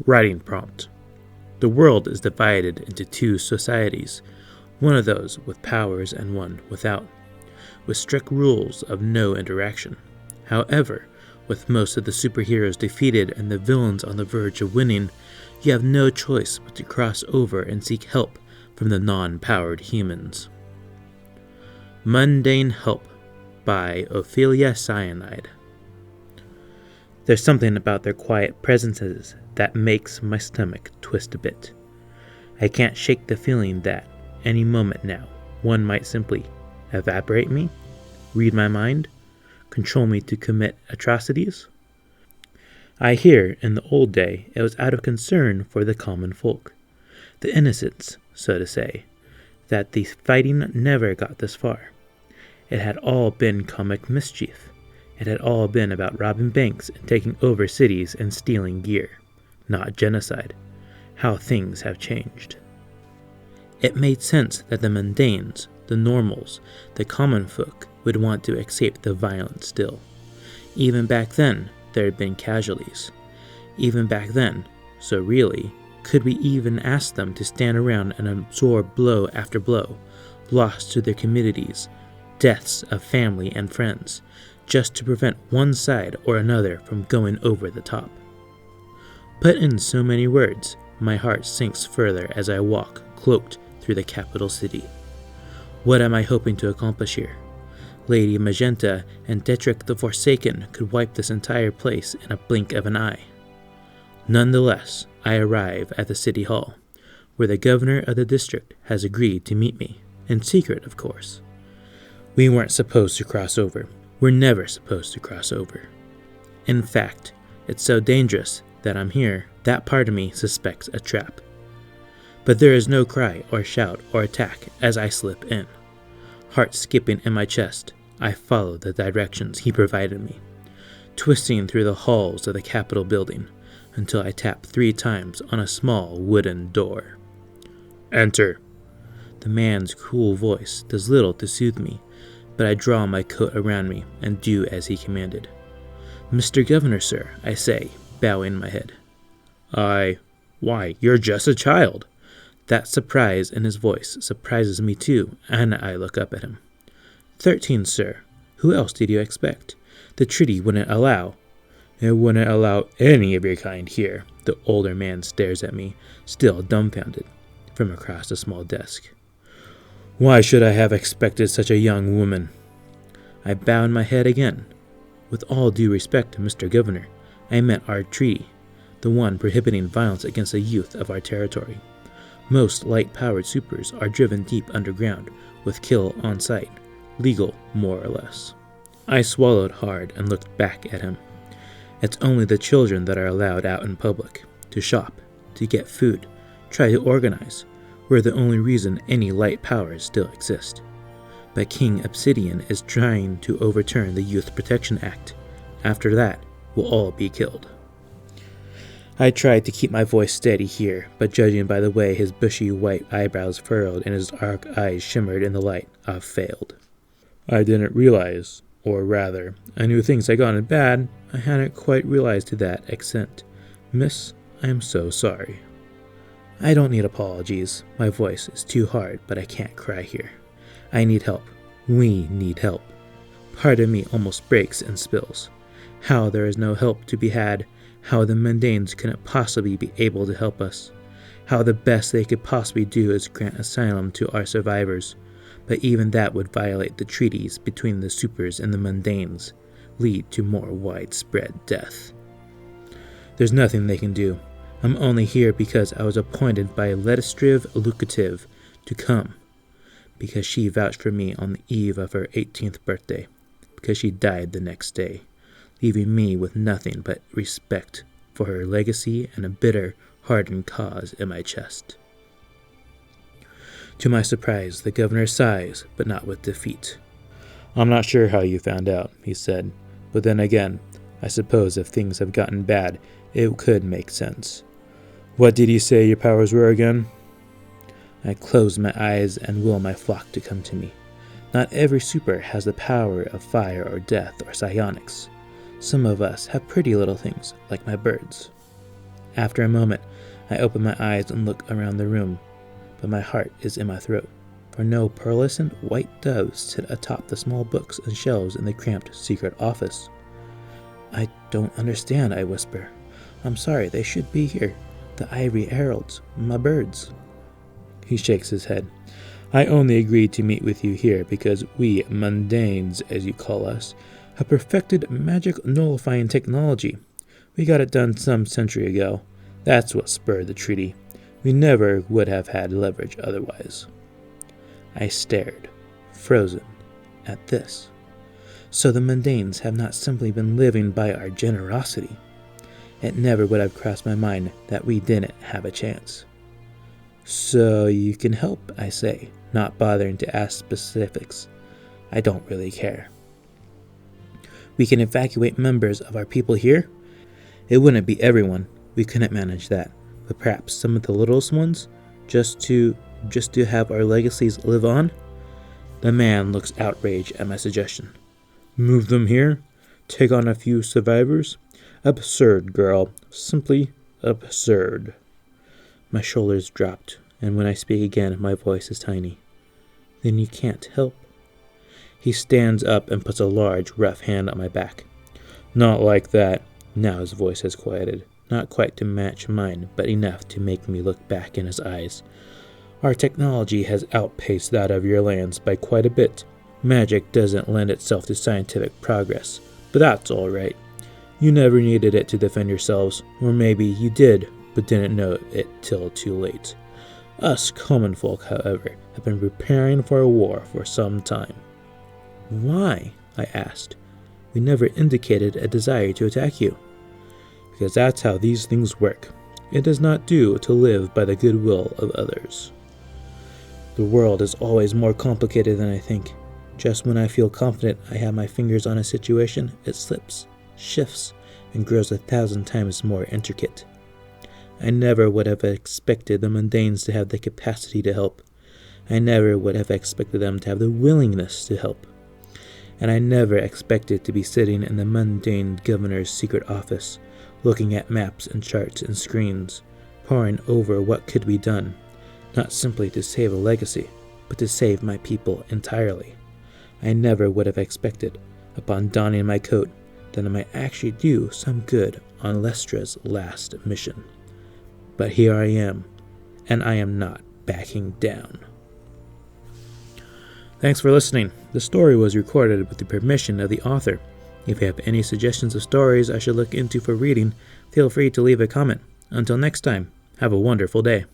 Writing prompt. The world is divided into two societies, one of those with powers and one without, with strict rules of no interaction. However, with most of the superheroes defeated and the villains on the verge of winning, you have no choice but to cross over and seek help from the non-powered humans. Mundane Help by OpheliaCyanide. There's something about their quiet presences that makes my stomach twist a bit. I can't shake the feeling that, any moment now, one might simply evaporate me, read my mind, control me to commit atrocities. I hear, in the old day, it was out of concern for the common folk, the innocents, so to say, that the fighting never got this far. It had all been comic mischief. It had all been about robbing banks and taking over cities and stealing gear, not genocide. How things have changed. It made sense that the mundanes, the normals, the common folk would want to escape the violence still. Even back then, there had been casualties. Even back then, so really, could we even ask them to stand around and absorb blow after blow, loss to their communities, deaths of family and friends, just to prevent one side or another from going over the top? Put in so many words, my heart sinks further as I walk, cloaked, through the capital city. What am I hoping to accomplish here? Lady Magenta and Detrick the Forsaken could wipe this entire place in a blink of an eye. Nonetheless, I arrive at the city hall, where the governor of the district has agreed to meet me, in secret, of course. We weren't supposed to cross over. We're never supposed to cross over. In fact, it's so dangerous that I'm here, that part of me suspects a trap. But there is no cry or shout or attack as I slip in. Heart skipping in my chest, I follow the directions he provided me, twisting through the halls of the Capitol building until I tap 3 times on a small wooden door. Enter. The man's cool voice does little to soothe me, but I draw my coat around me and do as he commanded. Mr. Governor, sir, I say, bowing my head. Why, you're just a child. That surprise in his voice surprises me too, and I look up at him. 13, sir. Who else did you expect? The treaty wouldn't allow. It wouldn't allow any of your kind here. The older man stares at me, still dumbfounded, from across the small desk. Why should I have expected such a young woman? I bowed my head again. With all due respect, Mr. Governor, I meant our treaty, the one prohibiting violence against the youth of our territory. Most light-powered supers are driven deep underground, with kill on sight, legal more or less. I swallowed hard and looked back at him. It's only the children that are allowed out in public, to shop, to get food, try to organize. We're the only reason any light powers still exist. But King Obsidian is trying to overturn the Youth Protection Act. After that, we'll all be killed. I tried to keep my voice steady here, but judging by the way his bushy white eyebrows furrowed and his dark eyes shimmered in the light, I've failed. I didn't realize, or rather, I knew things had gone bad. I hadn't quite realized to that extent. Miss, I am so sorry. I don't need apologies. My voice is too hard, but I can't cry here. I need help. We need help. Part of me almost breaks and spills. How there is no help to be had. How the mundanes couldn't possibly be able to help us. How the best they could possibly do is grant asylum to our survivors. But even that would violate the treaties between the supers and the mundanes, lead to more widespread death. There's nothing they can do. I'm only here because I was appointed by Legislative Lucrative to come. Because she vouched for me on the eve of her 18th birthday. Because she died the next day, leaving me with nothing but respect for her legacy and a bitter, hardened cause in my chest. To my surprise, the governor sighs, but not with defeat. I'm not sure how you found out, he said, but then again, I suppose if things have gotten bad, it could make sense. What did you say your powers were again? I close my eyes and will my flock to come to me. Not every super has the power of fire or death or psionics. Some of us have pretty little things, like my birds. After a moment, I open my eyes and look around the room, but my heart is in my throat, for no pearlescent white doves sit atop the small books and shelves in the cramped secret office. I don't understand, I whisper. I'm sorry, they should be here. The ivory heralds, my birds. He shakes his head. I only agreed to meet with you here because we, Mondanes, as you call us, have perfected magic nullifying technology. We got it done some century ago. That's what spurred the treaty. We never would have had leverage otherwise. I stared, frozen, at this. So the Mondanes have not simply been living by our generosity. It never would have crossed my mind that we didn't have a chance. So you can help, I say, not bothering to ask specifics. I don't really care. We can evacuate members of our people here. It wouldn't be everyone. We couldn't manage that. But perhaps some of the littlest ones, just to have our legacies live on? The man looks outraged at my suggestion. Move them here? Take on a few survivors? Absurd, girl. Simply absurd. My shoulders dropped, and when I speak again, my voice is tiny. Then you can't help. He stands up and puts a large, rough hand on my back. Not like that. Now his voice has quieted. Not quite to match mine, but enough to make me look back in his eyes. Our technology has outpaced that of your lands by quite a bit. Magic doesn't lend itself to scientific progress, but that's all right. You never needed it to defend yourselves, or maybe you did, but didn't know it till too late. Us common folk, however, have been preparing for a war for some time. Why? I asked. We never indicated a desire to attack you. Because that's how these things work. It does not do to live by the goodwill of others. The world is always more complicated than I think. Just when I feel confident I have my fingers on a situation, it slips, shifts, and grows 1,000 times more intricate. I never would have expected the Mondanes to have the capacity to help. I never would have expected them to have the willingness to help. And I never expected to be sitting in the mundane governor's secret office, looking at maps and charts and screens, poring over what could be done, not simply to save a legacy, but to save my people entirely. I never would have expected, upon donning my coat, that I might actually do some good on Lestra's last mission. But here I am, and I am not backing down. Thanks for listening. The story was recorded with the permission of the author. If you have any suggestions of stories I should look into for reading, feel free to leave a comment. Until next time, have a wonderful day.